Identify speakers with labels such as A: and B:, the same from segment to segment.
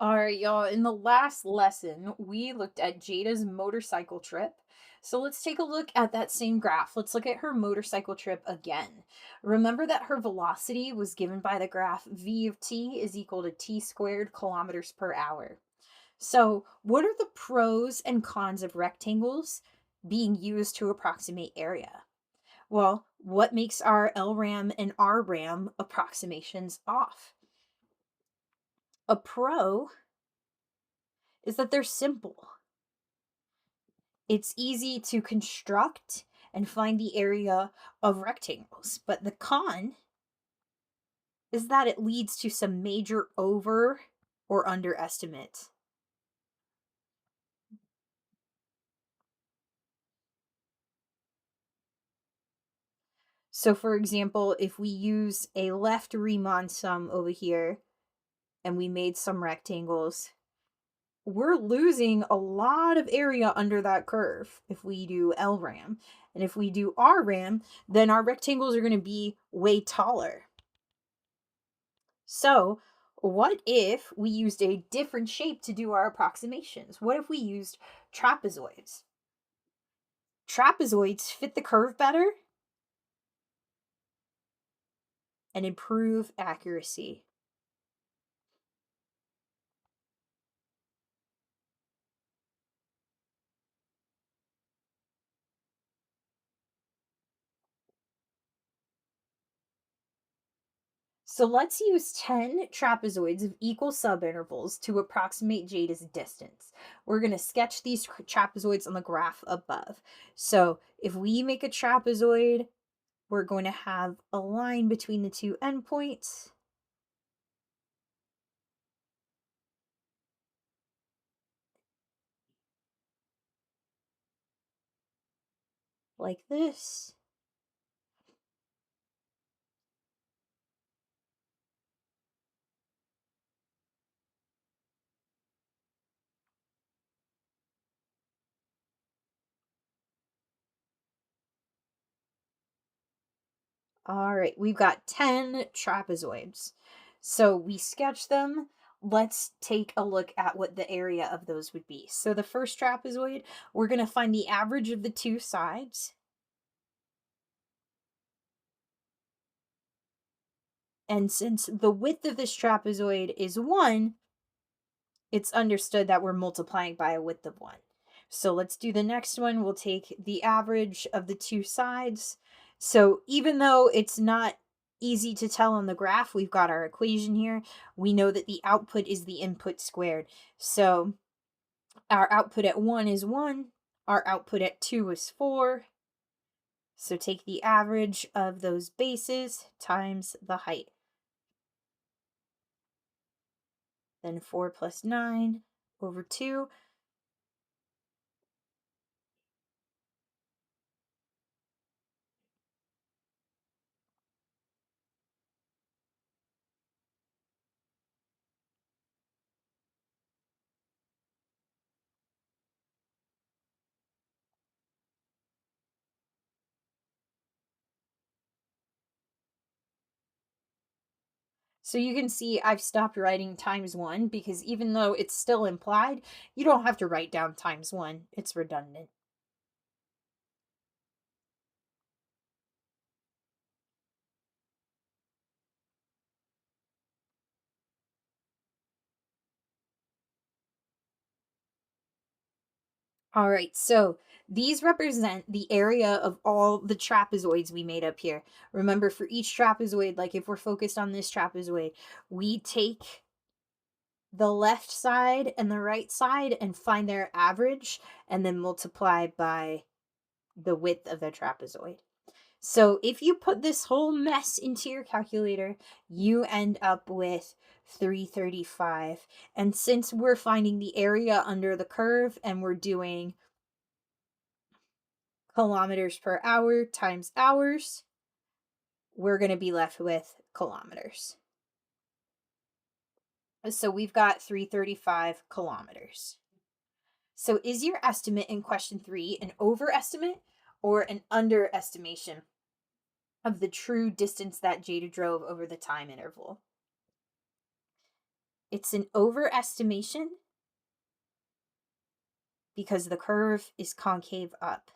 A: All right, y'all. In the last lesson, we looked at Jada's motorcycle trip. So let's take a look at that same graph. Let's look at her motorcycle trip again. Remember that her velocity was given by the graph v of t is equal to t squared kilometers per hour. So, what are the pros and cons of rectangles being used to approximate area? Well, what makes our LRAM and RRAM approximations off? A pro is that they're simple. It's easy to construct and find the area of rectangles, but the con is that it leads to some major over or underestimate. So, for example, if we use a left Riemann sum over here and we made some rectangles, we're losing a lot of area under that curve if we do LRAM. And if we do RRAM, then our rectangles are going to be way taller. So, what if we used a different shape to do our approximations? What if we used trapezoids? Trapezoids fit the curve better and improve accuracy. So let's use 10 trapezoids of equal subintervals to approximate Jada's distance. We're going to sketch these trapezoids on the graph above. So if we make a trapezoid, we're going to have a line between the two endpoints. Like this. All right, we've got 10 trapezoids. So we sketch them. Let's take a look at what the area of those would be. So the first trapezoid, we're going to find the average of the two sides. And since the width of this trapezoid is 1, it's understood that we're multiplying by a width of 1. So let's do the next one. We'll take the average of the two sides. So even though it's not easy to tell on the graph, we've got our equation here. We know that the output is the input squared. So our output at 1 is 1. Our output at 2 is 4. So take the average of those bases times the height. Then 4 plus 9 over 2. So you can see I've stopped writing times 1 because even though it's still implied, you don't have to write down times 1. It's redundant. All right, so these represent the area of all the trapezoids we made up here. Remember, for each trapezoid, like if we're focused on this trapezoid, we take the left side and the right side and find their average and then multiply by the width of the trapezoid. So if you put this whole mess into your calculator, you end up with 335. And since we're finding the area under the curve and we're doing kilometers per hour times hours, we're going to be left with kilometers. So we've got 335 kilometers. So is your estimate in question 3 an overestimate or an underestimation of the true distance that Jada drove over the time interval? It's an overestimation because the curve is concave up.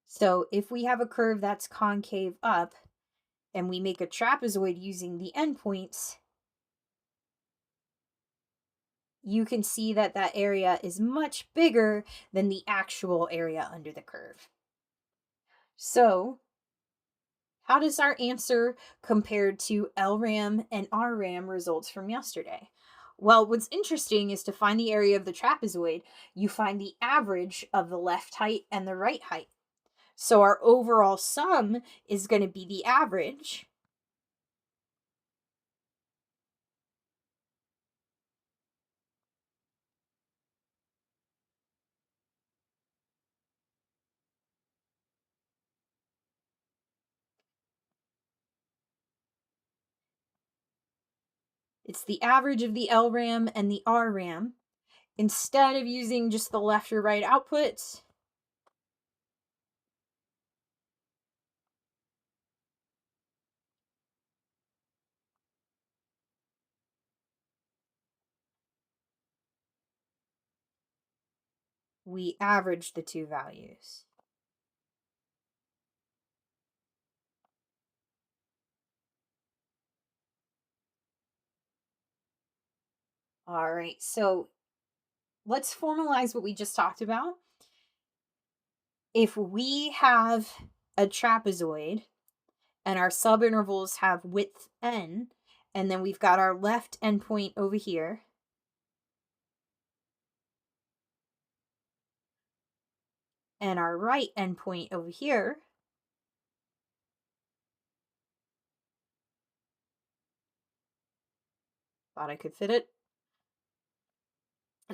A: So if we have a curve that's concave up and we make a trapezoid using the endpoints, you can see that that area is much bigger than the actual area under the curve. So how does our answer compared to LRAM and RRAM results from yesterday? Well, what's interesting is to find the area of the trapezoid, you find the average of the left height and the right height. So our overall sum is going to be the average. It's the average of the LRAM and the RRAM. Instead of using just the left or right outputs, we average the two values. All right, so let's formalize what we just talked about. If we have a trapezoid and our subintervals have width n, and then we've got our left endpoint over here, and our right endpoint over here, thought I could fit it.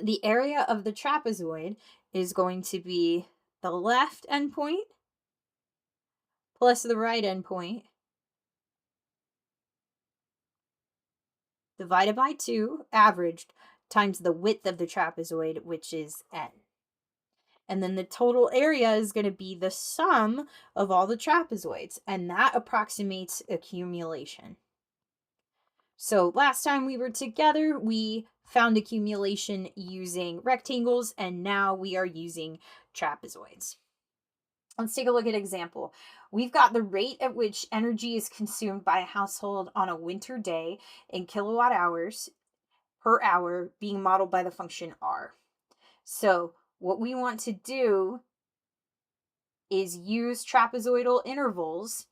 A: The area of the trapezoid is going to be the left endpoint plus the right endpoint divided by 2, averaged, times the width of the trapezoid, which is n. And then the total area is going to be the sum of all the trapezoids, and that approximates accumulation. So last time we were together, we found accumulation using rectangles, and now we are using trapezoids. Let's take a look at an example. We've got the rate at which energy is consumed by a household on a winter day in kilowatt hours per hour being modeled by the function R. So what we want to do is use trapezoidal intervals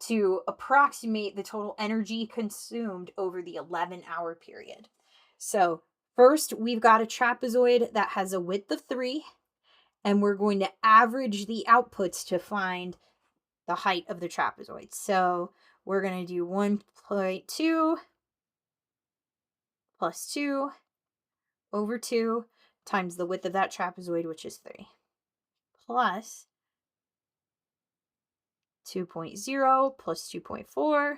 A: to approximate the total energy consumed over the 11-hour period. So first, we've got a trapezoid that has a width of 3, and we're going to average the outputs to find the height of the trapezoid. So we're going to do 1.2 plus 2 over 2 times the width of that trapezoid, which is 3, plus 2.0 plus 2.4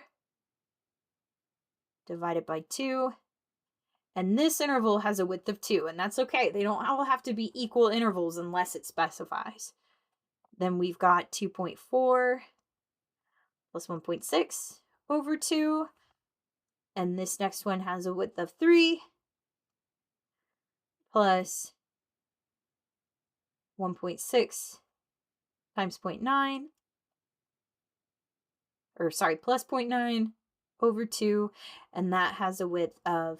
A: divided by 2. And this interval has a width of 2, and that's okay. They don't all have to be equal intervals unless it specifies. Then we've got 2.4 plus 1.6 over 2. And this next one has a width of 3 plus 1.6 times 0.9, or sorry, plus 0.9 over 2, and that has a width of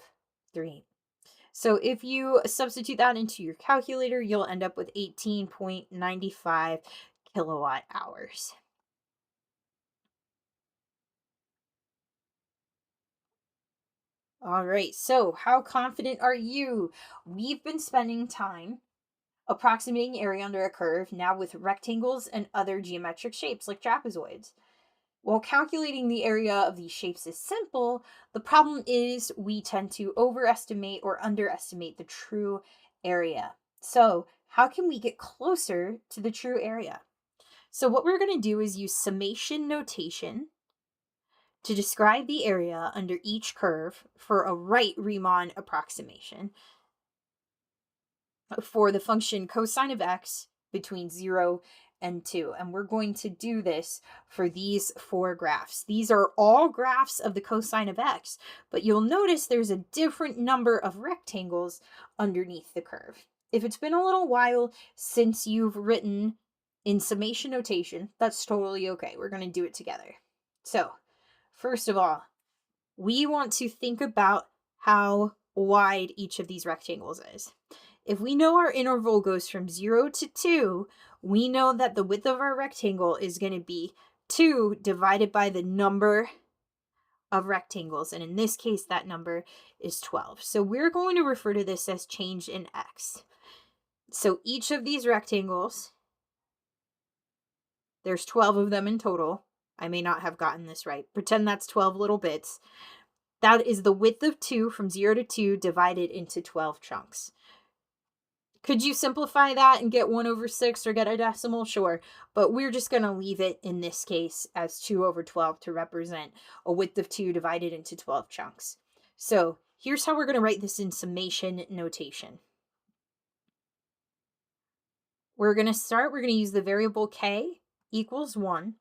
A: 3. So if you substitute that into your calculator, you'll end up with 18.95 kilowatt hours. All right, so how confident are you? We've been spending time approximating area under a curve, now with rectangles and other geometric shapes like trapezoids. While calculating the area of these shapes is simple, the problem is we tend to overestimate or underestimate the true area. So how can we get closer to the true area? So what we're going to do is use summation notation to describe the area under each curve for a right Riemann approximation for the function cosine of x between 0 and 2. And we're going to do this for these 4 graphs. These are all graphs of the cosine of x, but you'll notice there's a different number of rectangles underneath the curve. If it's been a little while since you've written in summation notation, that's totally okay. We're going to do it together. So, first of all, we want to think about how wide each of these rectangles is. If we know our interval goes from 0 to 2, we know that the width of our rectangle is going to be 2 divided by the number of rectangles. And in this case, that number is 12. So we're going to refer to this as change in x. So each of these rectangles, there's 12 of them in total. I may not have gotten this right. Pretend that's 12 little bits. That is the width of 2 from 0 to 2 divided into 12 chunks. Could you simplify that and get 1/6 or get a decimal? Sure, but we're just going to leave it in this case as 2/12 to represent a width of 2 divided into 12 chunks. So here's how we're going to write this in summation notation. We're going to use the variable k equals 1,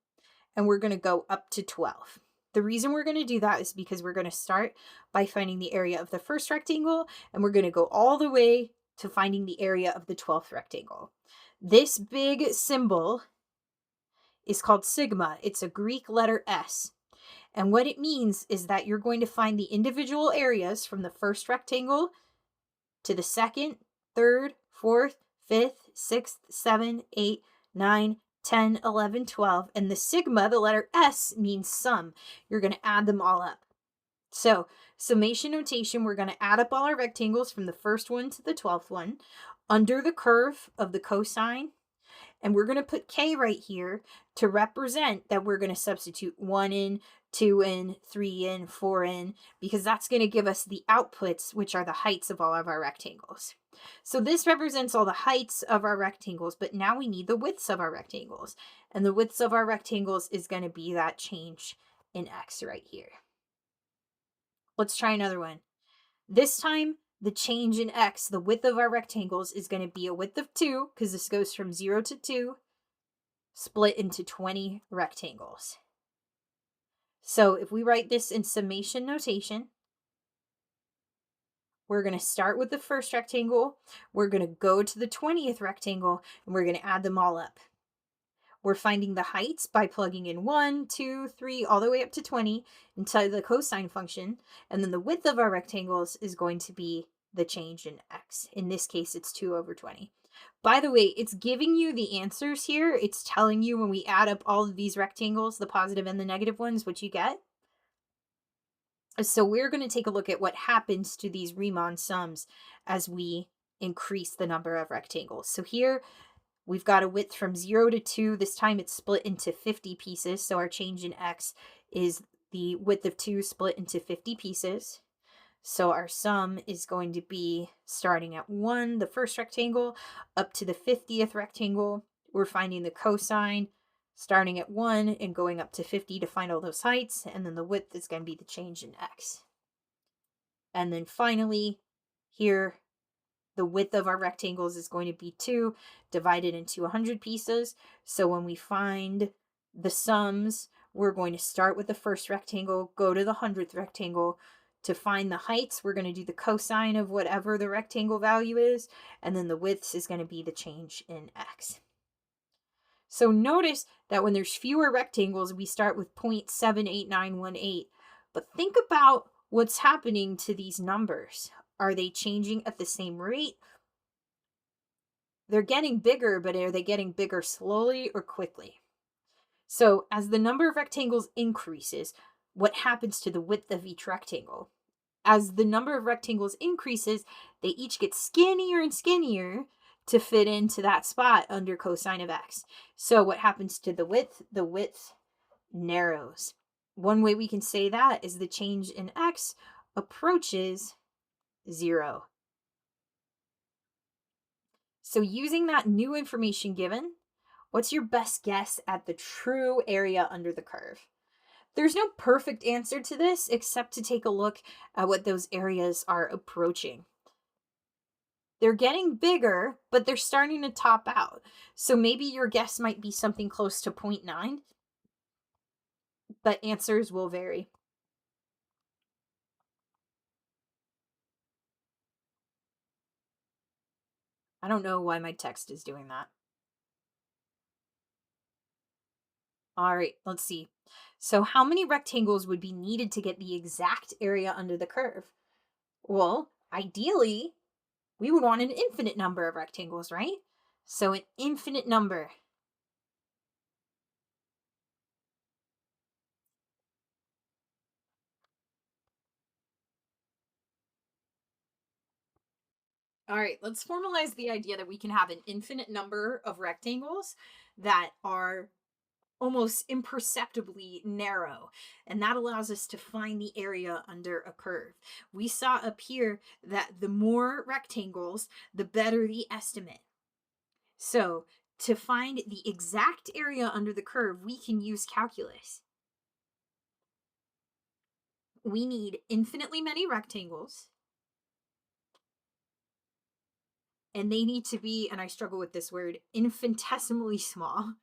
A: and we're going to go up to 12. The reason we're going to do that is because we're going to start by finding the area of the first rectangle, and we're going to go all the way to finding the area of the 12th rectangle. This big symbol is called sigma. It's a Greek letter S. And what it means is that you're going to find the individual areas from the first rectangle to the second, third, fourth, fifth, sixth, 7, 8, 9, 10, 11, 12. And the sigma, the letter S, means sum. You're going to add them all up. So, summation notation, we're going to add up all our rectangles from the first one to the 12th one under the curve of the cosine. And we're going to put k right here to represent that we're going to substitute 1 in, 2 in, 3 in, 4 in, because that's going to give us the outputs, which are the heights of all of our rectangles. So this represents all the heights of our rectangles, but now we need the widths of our rectangles. And the widths of our rectangles is going to be that change in x right here. Let's try another one. This time, the change in x, the width of our rectangles, is going to be a width of 2, because this goes from 0 to 2, split into 20 rectangles. So if we write this in summation notation, we're going to start with the first rectangle, we're going to go to the 20th rectangle, and we're going to add them all up. We're finding the heights by plugging in 1, 2, 3, all the way up to 20 into the cosine function. And then the width of our rectangles is going to be the change in x. In this case, it's 2/20. By the way, it's giving you the answers here. It's telling you when we add up all of these rectangles, the positive and the negative ones, what you get. So we're going to take a look at what happens to these Riemann sums as we increase the number of rectangles. So here, we've got a width from 0 to 2. This time it's split into 50 pieces. So our change in x is the width of 2 split into 50 pieces. So our sum is going to be starting at 1, the first rectangle, up to the 50th rectangle. We're finding the cosine starting at 1 and going up to 50 to find all those heights. And then the width is going to be the change in x. And then finally, here, the width of our rectangles is going to be 2 divided into 100 pieces. So when we find the sums, we're going to start with the first rectangle, go to the 100th rectangle. To find the heights, we're going to do the cosine of whatever the rectangle value is, and then the width is going to be the change in x. So notice that when there's fewer rectangles, we start with 0.78918. But think about what's happening to these numbers. Are they changing at the same rate? They're getting bigger, but are they getting bigger slowly or quickly? So as the number of rectangles increases, what happens to the width of each rectangle? As the number of rectangles increases, they each get skinnier and skinnier to fit into that spot under cosine of x. So what happens to the width? The width narrows. One way we can say that is the change in x approaches 0. So using that new information given, what's your best guess at the true area under the curve? There's no perfect answer to this except to take a look at what those areas are approaching. They're getting bigger, but they're starting to top out. So maybe your guess might be something close to point 0.9, but answers will vary. I don't know why my text is doing that. All right, let's see. So, how many rectangles would be needed to get the exact area under the curve? Well, ideally, we would want an infinite number of rectangles, right? So, an infinite number. All right, let's formalize the idea that we can have an infinite number of rectangles that are almost imperceptibly narrow, and that allows us to find the area under a curve. We saw up here that the more rectangles, the better the estimate. So, to find the exact area under the curve, we can use calculus. We need infinitely many rectangles, and they need to be, and I struggle with this word, infinitesimally small.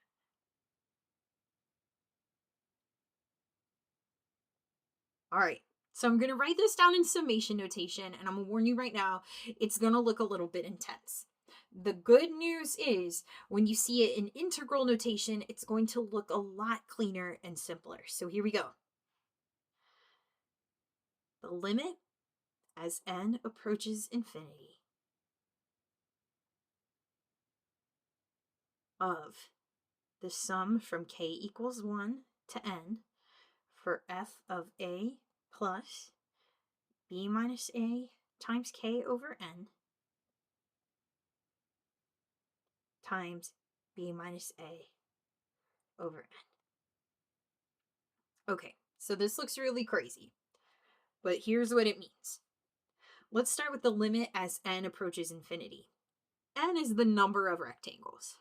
A: All right. So I'm going to write this down in summation notation, and I'm going to warn you right now, it's going to look a little bit intense. The good news is when you see it in integral notation, it's going to look a lot cleaner and simpler. So here we go. The limit as n approaches infinity of the sum from k equals 1 to n for f of a plus b minus a times k over n times b minus a over n. Okay, so this looks really crazy, but here's what it means. Let's start with the limit as n approaches infinity. N is the number of rectangles.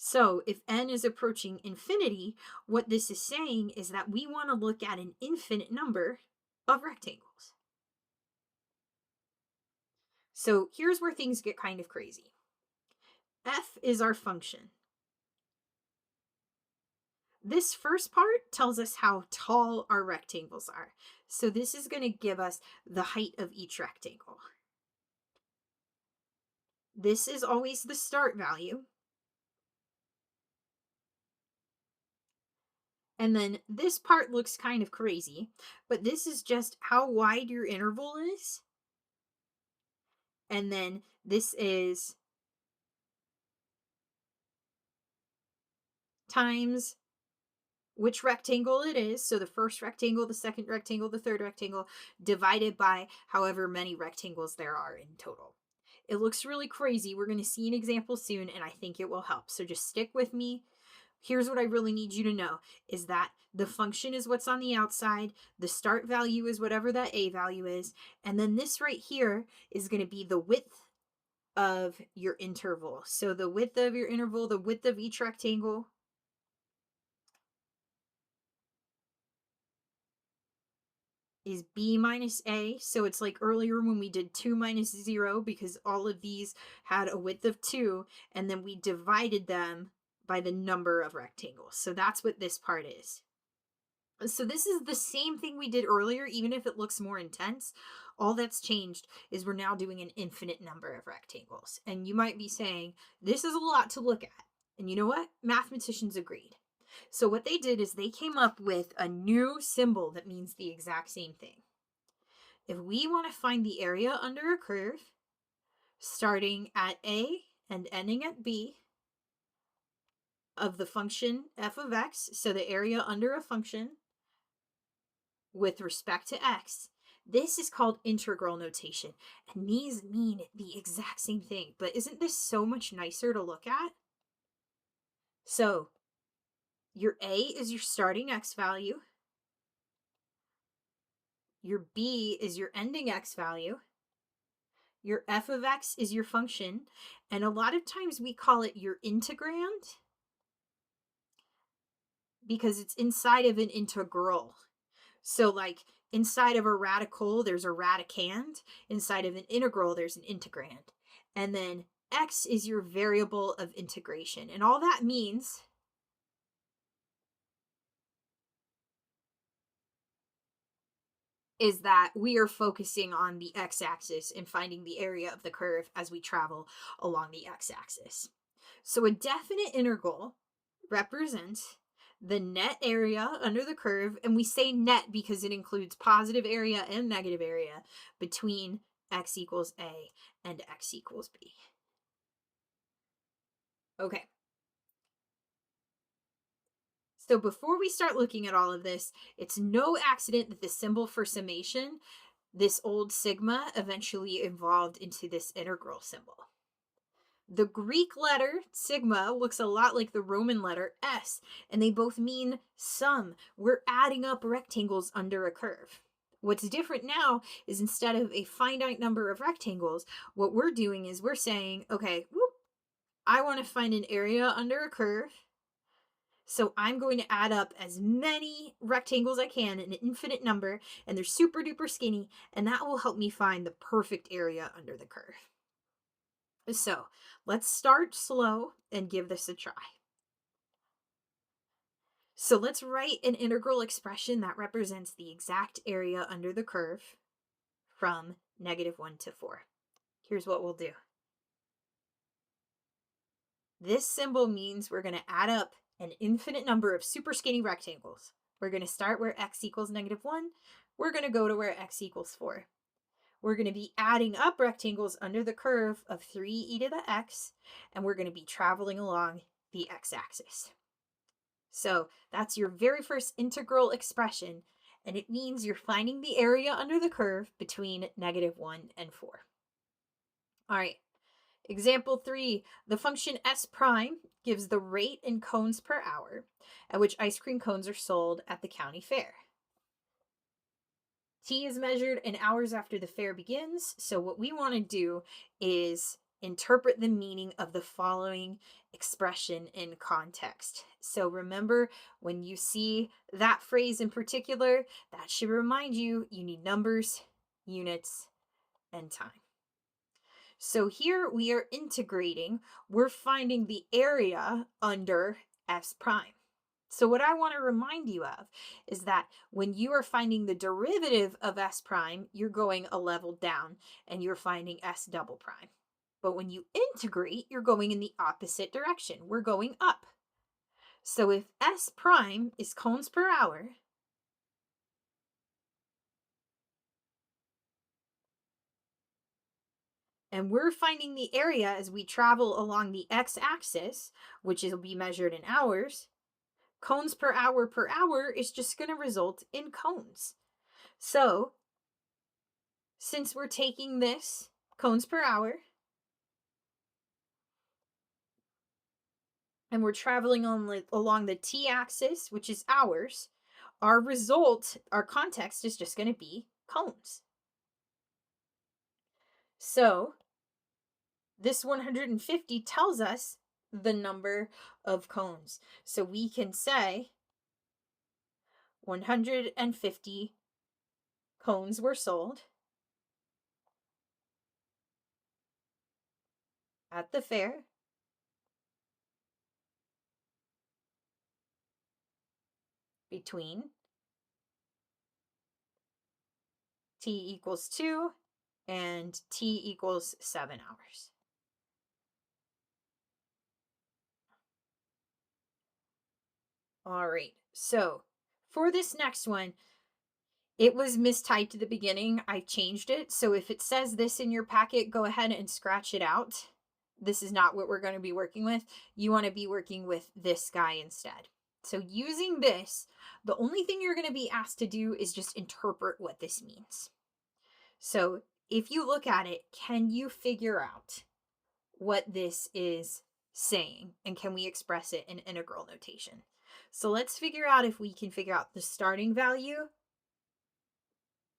A: So if n is approaching infinity, what this is saying is that we want to look at an infinite number of rectangles. So here's where things get kind of crazy. F is our function. This first part tells us how tall our rectangles are. So this is going to give us the height of each rectangle. This is always the start value. And then this part looks kind of crazy, but this is just how wide your interval is. And then this is times which rectangle it is. So the first rectangle, the second rectangle, the third rectangle, divided by however many rectangles there are in total. It looks really crazy. We're going to see an example soon, and I think it will help. So just stick with me. Here's what I really need you to know is that the function is what's on the outside, the start value is whatever that a value is, and then this right here is going to be the width of your interval. So the width of your interval, the width of each rectangle, is b minus a. So it's like earlier when we did 2 minus 0 because all of these had a width of 2, and then we divided them by the number of rectangles. So that's what this part is. So this is the same thing we did earlier, even if it looks more intense. All that's changed is we're now doing an infinite number of rectangles. And you might be saying, this is a lot to look at. And you know what? Mathematicians agreed. So what they did is they came up with a new symbol that means the exact same thing. If we want to find the area under a curve, starting at a and ending at b, of the function f of x, so the area under a function with respect to x, this is called integral notation. And these mean the exact same thing. But isn't this so much nicer to look at? So your a is your starting x value. Your b is your ending x value. Your f of x is your function. And a lot of times we call it your integrand because it's inside of an integral. So like Inside of a radical, there's a radicand. Inside of an integral, there's an integrand. And then x is your variable of integration. And all that means is that we are focusing on the x-axis and finding the area of the curve as we travel along the x-axis. So a definite integral represents the net area under the curve, and we say net because it includes positive area and negative area between x equals a and x equals b. Okay. So before we start looking at all of this, it's no accident that the symbol for summation, this old sigma, eventually evolved into this integral symbol. The Greek letter sigma looks a lot like the Roman letter S, and they both mean sum. We're adding up rectangles under a curve. What's different now is instead of a finite number of rectangles, what we're doing is we're saying, okay, I want to find an area under a curve. So I'm going to add up as many rectangles I can, an infinite number, and they're super duper skinny, and that will help me find the perfect area under the curve. So let's start slow and give this a try. So let's write an integral expression that represents the exact area under the curve from -1 to 4. Here's what we'll do. This symbol means we're going to add up an infinite number of super skinny rectangles. We're going to start where x equals -1. We're going to go to where x equals 4. We're going to be adding up rectangles under the curve of 3e to the x, and we're going to be traveling along the x-axis. So that's your very first integral expression, and it means you're finding the area under the curve between -1 and 4. All right, example 3, the function s prime gives the rate in cones per hour at which ice cream cones are sold at the county fair. T is measured in hours after the fair begins, so what we want to do is interpret the meaning of the following expression in context. So remember, when you see that phrase in particular, that should remind you need numbers, units, and time. So here we are integrating, we're finding the area under s prime. So what I want to remind you of is that when you are finding the derivative of s prime, you're going a level down and you're finding s double prime. But when you integrate, you're going in the opposite direction. We're going up. So if s prime is cones per hour, and we're finding the area as we travel along the x-axis, which will be measured in hours, cones per hour is just going to result in cones. So since we're taking this cones per hour and we're traveling along the t-axis, which is hours, our result, our context is just going to be cones. So this 150 tells us the number of cones. So we can say 150 cones were sold at the fair between t equals 2 and t equals 7 hours. All right, so for this next one, it was mistyped at the beginning. I changed it. So if it says this in your packet, go ahead and scratch it out. This is not what we're going to be working with. You want to be working with this guy instead. So using this, the only thing you're going to be asked to do is just interpret what this means. So if you look at it, can you figure out what this is saying? And can we express it in integral notation? So let's figure out if we can figure out the starting value,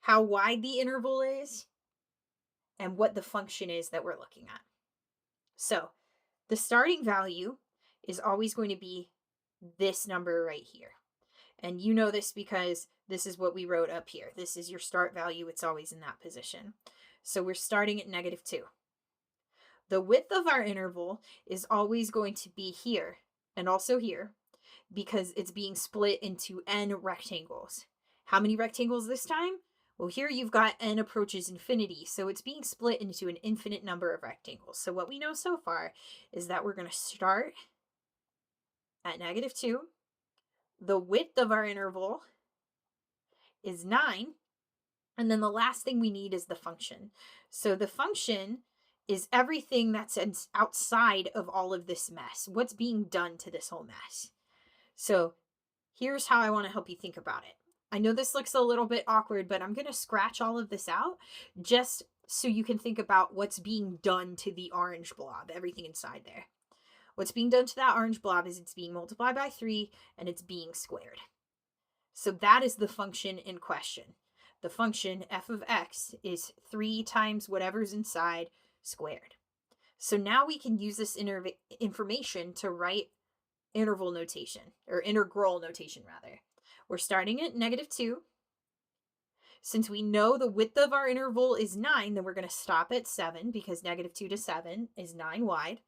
A: how wide the interval is, and what the function is that we're looking at. So the starting value is always going to be this number right here. And you know this because this is what we wrote up here. This is your start value. It's always in that position. So we're starting at -2. The width of our interval is always going to be here and also here because it's being split into n rectangles. How many rectangles this time? Well, here you've got n approaches infinity, so it's being split into an infinite number of rectangles. So what we know so far is that we're going to start at -2. The width of our interval is 9. And then the last thing we need is the function. So the function is everything that's outside of all of this mess. What's being done to this whole mess? So here's how I want to help you think about it. I know this looks a little bit awkward, but I'm going to scratch all of this out just so you can think about what's being done to the orange blob, everything inside there. What's being done to that orange blob is it's being multiplied by 3 and it's being squared. So that is the function in question. The function f of x is 3 times whatever's inside squared. So now we can use this information to write interval notation, or integral notation rather. We're starting at -2. Since we know the width of our interval is 9, then we're going to stop at 7 because -2 to 7 is 9 wide.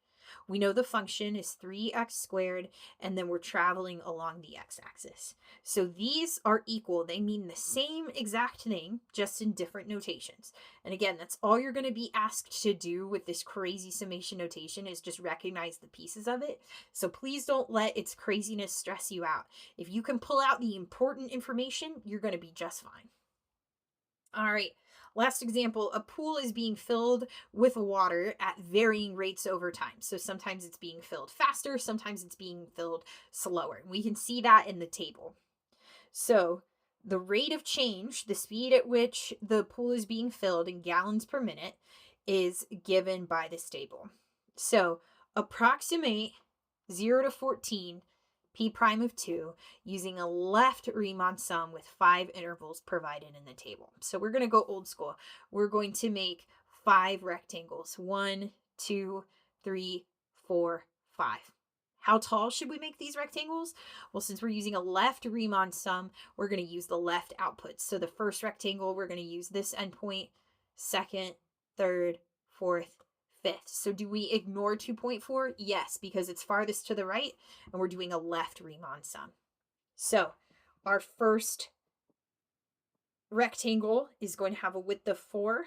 A: We know the function is 3x squared, and then we're traveling along the x-axis. So these are equal. They mean the same exact thing, just in different notations. And again, that's all you're going to be asked to do with this crazy summation notation is just recognize the pieces of it. So please don't let its craziness stress you out. If you can pull out the important information, you're going to be just fine. All right, last example, a pool is being filled with water at varying rates over time. So sometimes it's being filled faster, sometimes it's being filled slower. We can see that in the table. So the rate of change, the speed at which the pool is being filled in gallons per minute, is given by this table. So approximate 0 to 14 p prime of 2 using a left Riemann sum with 5 intervals provided in the table. So we're going to go old school. We're going to make 5 rectangles. 1, 2, 3, 4, 5. How tall should we make these rectangles? Well, since we're using a left Riemann sum, we're going to use the left outputs. So the first rectangle, we're going to use this endpoint, second, third, fourth, 5th. So do we ignore 2.4? Yes, because it's farthest to the right and we're doing a left Riemann sum. So our first rectangle is going to have a width of 4.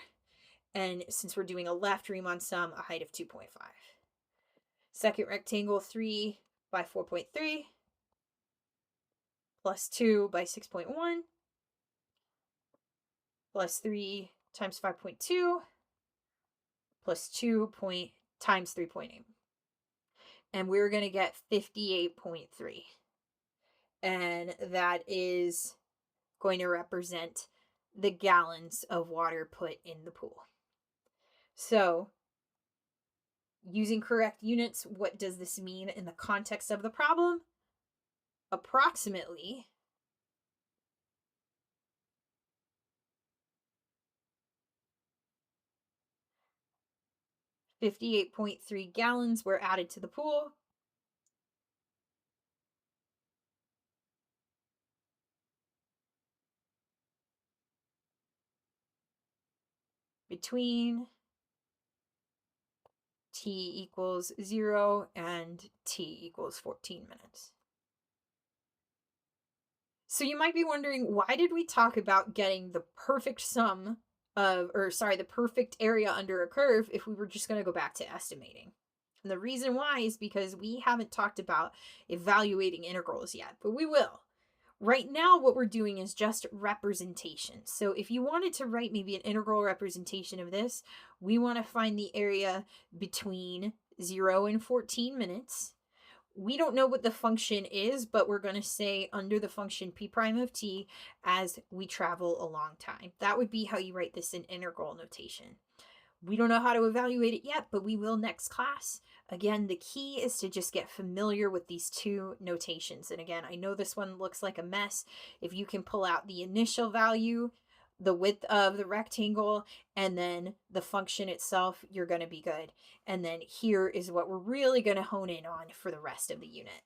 A: And since we're doing a left Riemann sum, a height of 2.5. Second rectangle, 3 by 4.3 plus 2 by 6.1 plus 3 times 5.2 plus 2 times 3.8. And we're going to get 58.3. And that is going to represent the gallons of water put in the pool. So, using correct units, what does this mean in the context of the problem? Approximately 58.3 gallons were added to the pool. Between t equals 0 and t equals 14 minutes. So you might be wondering, why did we talk about getting the perfect sum of, the perfect area under a curve if we were just going to go back to estimating? And the reason why is because we haven't talked about evaluating integrals yet, but we will. Right now, what we're doing is just representation. So if you wanted to write maybe an integral representation of this, we want to find the area between 0 and 14 minutes. We don't know what the function is, but we're going to say under the function p prime of t as we travel a long time. That would be how you write this in integral notation. We don't know how to evaluate it yet, but we will next class. Again, the key is to just get familiar with these two notations. And again, I know this one looks like a mess. If you can pull out the initial value, the width of the rectangle, and then the function itself, you're going to be good. And then here is what we're really going to hone in on for the rest of the unit.